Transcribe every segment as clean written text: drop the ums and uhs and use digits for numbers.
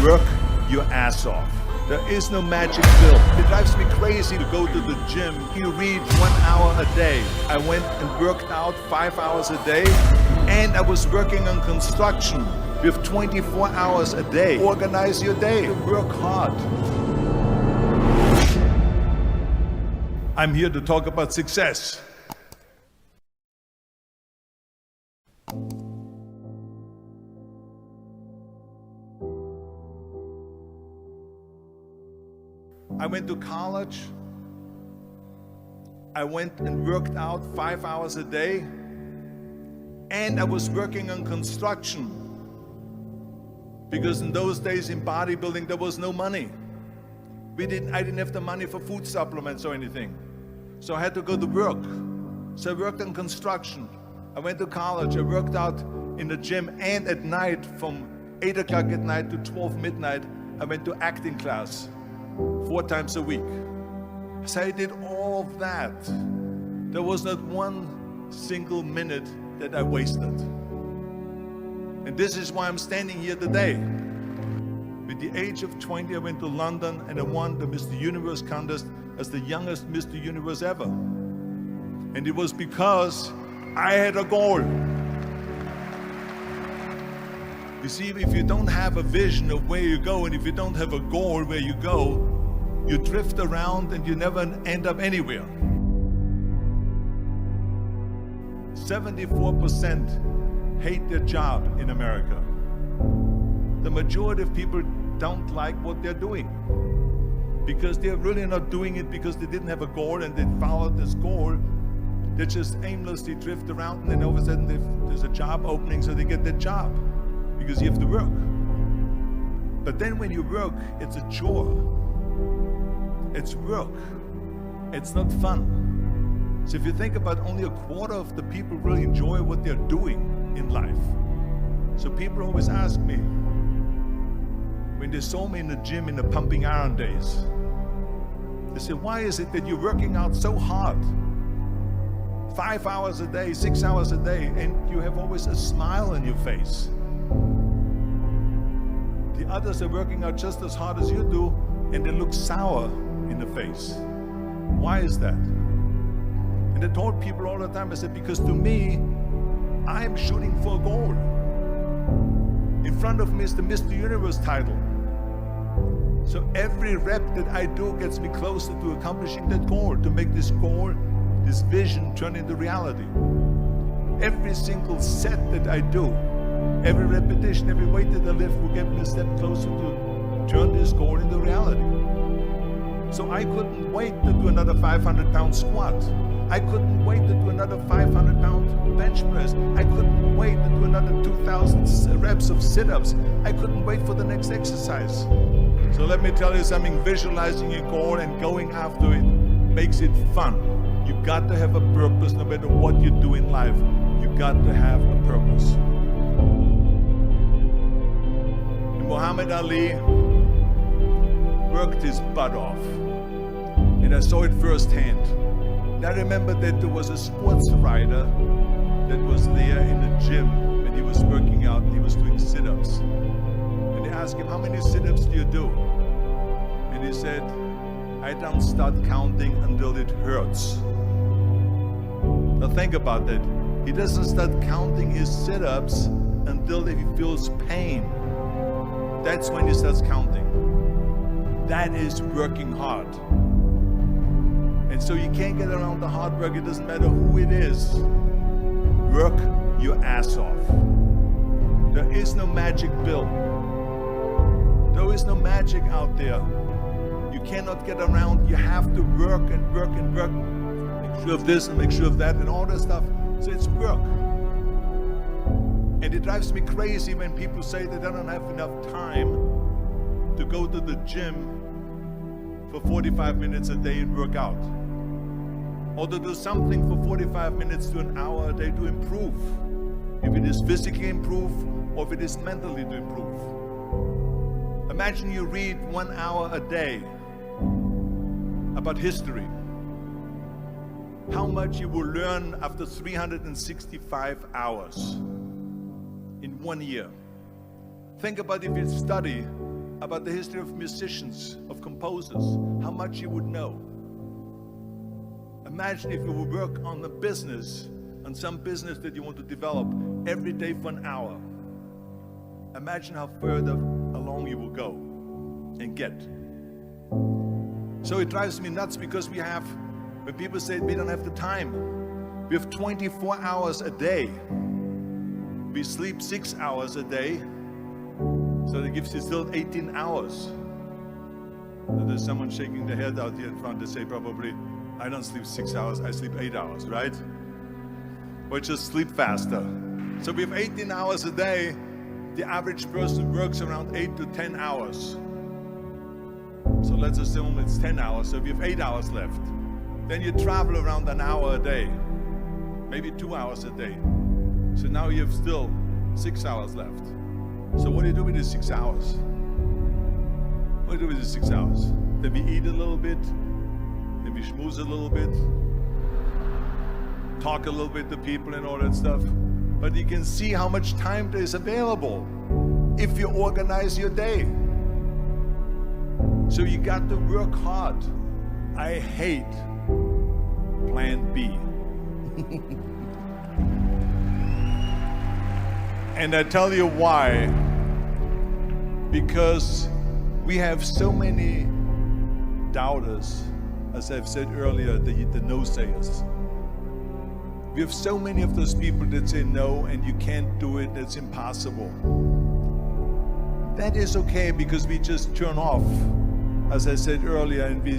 Work your ass off. There is no magic pill. It drives me crazy to go to the gym. You read 1 hour a day. I went and worked out 5 hours a day, and I was working on construction. You have 24 hours a day. Organize your day. Work hard. I'm here to talk about success. I went to college. I went and worked out 5 hours a day, and I was working on construction. Because in those days in bodybuilding, there was no money. I didn't have the money for food supplements or anything. So I had to go to work. So I worked on construction. I went to college. I worked out in the gym, and at night, from 8 o'clock at night to 12 midnight, I went to acting class 4 times a week. So I did all of that. There was not one single minute that I wasted. And this is why I'm standing here today. At the age of 20, I went to London and I won the Mr. Universe contest as the youngest Mr. Universe ever. And it was because I had a goal. You see, if you don't have a vision of where you go, and if you don't have a goal where you go, you drift around and you never end up anywhere. 74% hate their job in America. The majority of people don't like what they're doing because they're really not doing it because they didn't have a goal and they followed this goal. They just aimlessly drift around, and then all of a sudden there's a job opening, so they get that job because you have to work. But then when you work, it's a chore. It's work. It's not fun. So if you think about, only a quarter of the people really enjoy what they're doing in life. So people always ask me, when they saw me in the gym in the pumping iron days, they say, why is it that you're working out so hard? 5 hours a day, 6 hours a day, and you have always a smile on your face. The others are working out just as hard as you do, and they look sour in the face. Why is that? And I told people all the time, I said, because to me, I'm shooting for a goal. In front of me is the Mr. Universe title. So every rep that I do gets me closer to accomplishing that goal, to make this goal, this vision, turn into reality. Every single set that I do, every repetition, every weight that I lift will get me a step closer to turn this goal into reality. So I couldn't wait to do another 500-pound squat. I couldn't wait to do another 500-pound bench press. I couldn't wait to do another 2,000 reps of sit-ups. I couldn't wait for the next exercise. So let me tell you something, visualizing your goal and going after it makes it fun. You got to have a purpose no matter what you do in life. You got to have a purpose. And Muhammad Ali worked his butt off. And I saw it firsthand. And I remember that there was a sports writer that was there in the gym when he was working out and he was doing sit-ups. And they asked him, how many sit-ups do you do? And he said, I don't start counting until it hurts. Now think about that. He doesn't start counting his sit-ups until he feels pain. That's when he starts counting. That is working hard. And so you can't get around the hard work. It doesn't matter who it is. Work your ass off. There is no magic pill. There is no magic out there. You cannot get around. You have to work and work and work. Make sure of this and make sure of that and all that stuff. So it's work. And it drives me crazy when people say that they don't have enough time to go to the gym for 45 minutes a day and work out. Or to do something for 45 minutes to an hour a day to improve. If it is physically improve or if it is mentally to improve. Imagine you read 1 hour a day about history. How much you will learn after 365 hours in 1 year. Think about if you study about the history of musicians, of composers, how much you would know. Imagine if you would work on a business, on some business that you want to develop every day for an hour. Imagine how further along you will go and get. So it drives me nuts because when people say we don't have the time, we have 24 hours a day. We sleep 6 hours a day, so that gives you still 18 hours. So there's someone shaking their head out here in front to say probably, I don't sleep 6 hours, I sleep 8 hours, right? Or just sleep faster. So we have 18 hours a day. The average person works around 8 to 10 hours. So let's assume it's 10 hours, so we have 8 hours left. Then you travel around an hour a day, maybe 2 hours a day. So now you have still 6 hours left. So what do you do with these 6 hours? What do you do with these 6 hours? Then we eat a little bit, then we schmooze a little bit, talk a little bit to people and all that stuff. But you can see how much time there is available if you organize your day. So you got to work hard. I hate plan B. And I tell you why. Because we have so many doubters, as I've said earlier, the no-sayers. We have so many of those people that say no, and you can't do it, that's impossible. That is okay, because we just turn off, as I said earlier, and we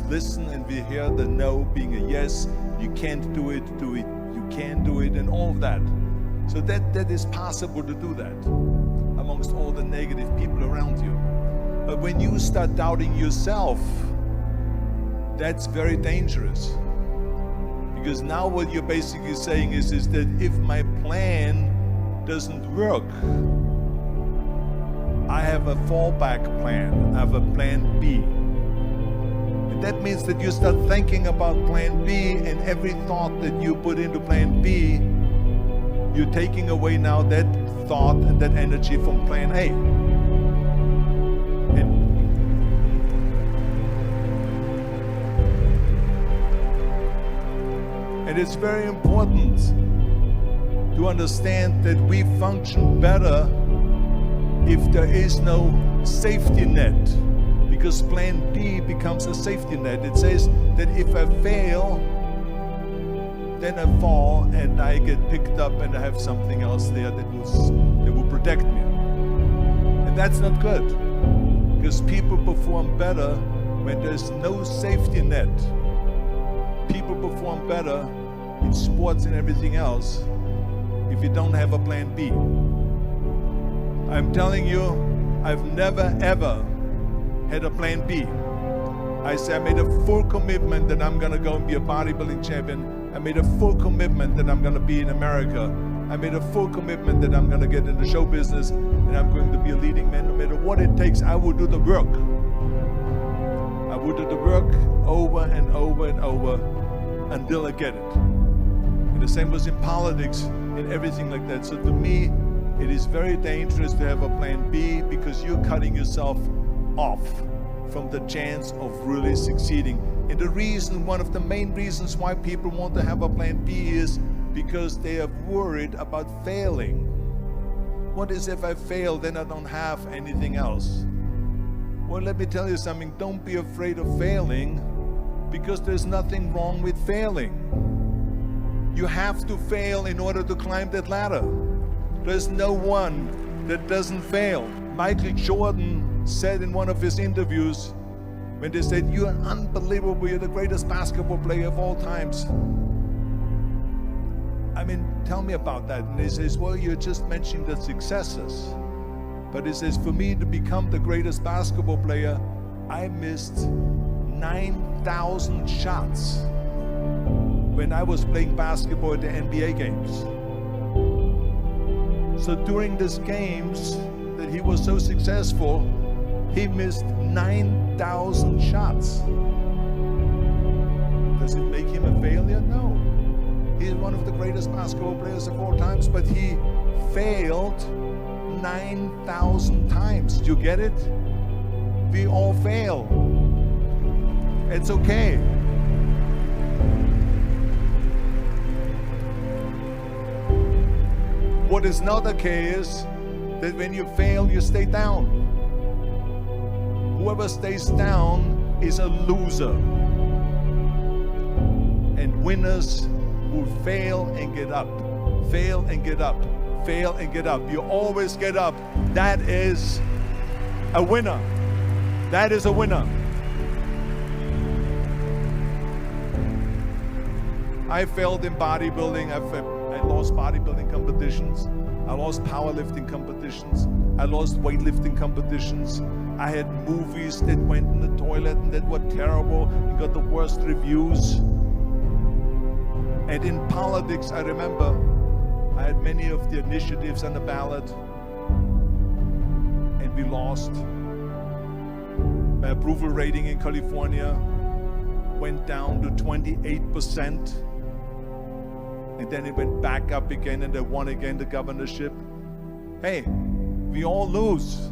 listen and we hear the no being a yes. You can't do it, you can do it, and all of that. So that is possible to do that amongst all the negative people around you. But when you start doubting yourself, that's very dangerous. Because now what you're basically saying is that if my plan doesn't work, I have a fallback plan, I have a plan B. And that means that you start thinking about plan B, and every thought that you put into plan B, you're taking away now that thought and that energy from plan A. And it's very important to understand that we function better if there is no safety net, because plan B becomes a safety net. It says that if I fail, then I fall and I get picked up and I have something else there that will protect me. And that's not good, because people perform better when there's no safety net. People perform better in sports and everything else if you don't have a plan B. I'm telling you, I've never ever had a plan B. I said I made a full commitment that I'm gonna go and be a bodybuilding champion. I made a full commitment that I'm gonna be in America. I made a full commitment that I'm gonna get into show business and I'm going to be a leading man. No matter what it takes, I will do the work. I will do the work over and over and over until I get it. And the same was in politics and everything like that. So to me, it is very dangerous to have a plan B, because you're cutting yourself off from the chance of really succeeding. And the reason, one of the main reasons why people want to have a plan B is because they are worried about failing. What is if I fail, then I don't have anything else? Well, let me tell you something, don't be afraid of failing, because there's nothing wrong with failing. You have to fail in order to climb that ladder. There's no one that doesn't fail. Michael Jordan said in one of his interviews, when they said, "You're unbelievable, you're the greatest basketball player of all times." I mean, tell me about that. And he says, well, you're just mentioning the successes. But he says, for me to become the greatest basketball player, I missed 9,000 shots when I was playing basketball at the NBA games. So during these games that he was so successful, he missed 9,000 shots. Does it make him a failure? No. He's one of the greatest basketball players of all times, but he failed 9,000 times. Do you get it? We all fail. It's okay. What is not okay is that when you fail, you stay down. Whoever stays down is a loser. And winners who fail and get up, fail and get up, fail and get up. You always get up. That is a winner. That is a winner. I failed in bodybuilding. I lost bodybuilding competitions. I lost powerlifting competitions. I lost weightlifting competitions. I had movies that went in the toilet and that were terrible and got the worst reviews. And in politics, I remember I had many of the initiatives on the ballot, and we lost. My approval rating in California went down to 28%. And then it went back up again, and I won again the governorship. Hey, we all lose.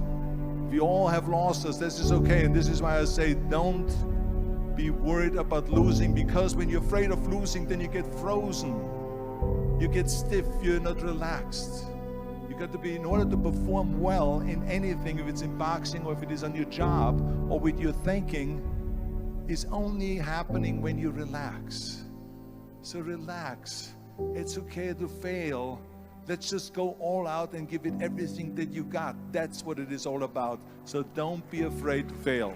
We all have losses. This is okay. And this is why I say don't be worried about losing, because when you're afraid of losing, then you get frozen. You get stiff. You're not relaxed. You got to be, in order to perform well in anything, if it's in boxing or if it is on your job or with your thinking, is only happening when you relax. So relax. It's okay to fail. Let's just go all out and give it everything that you got. That's what it is all about. So don't be afraid to fail.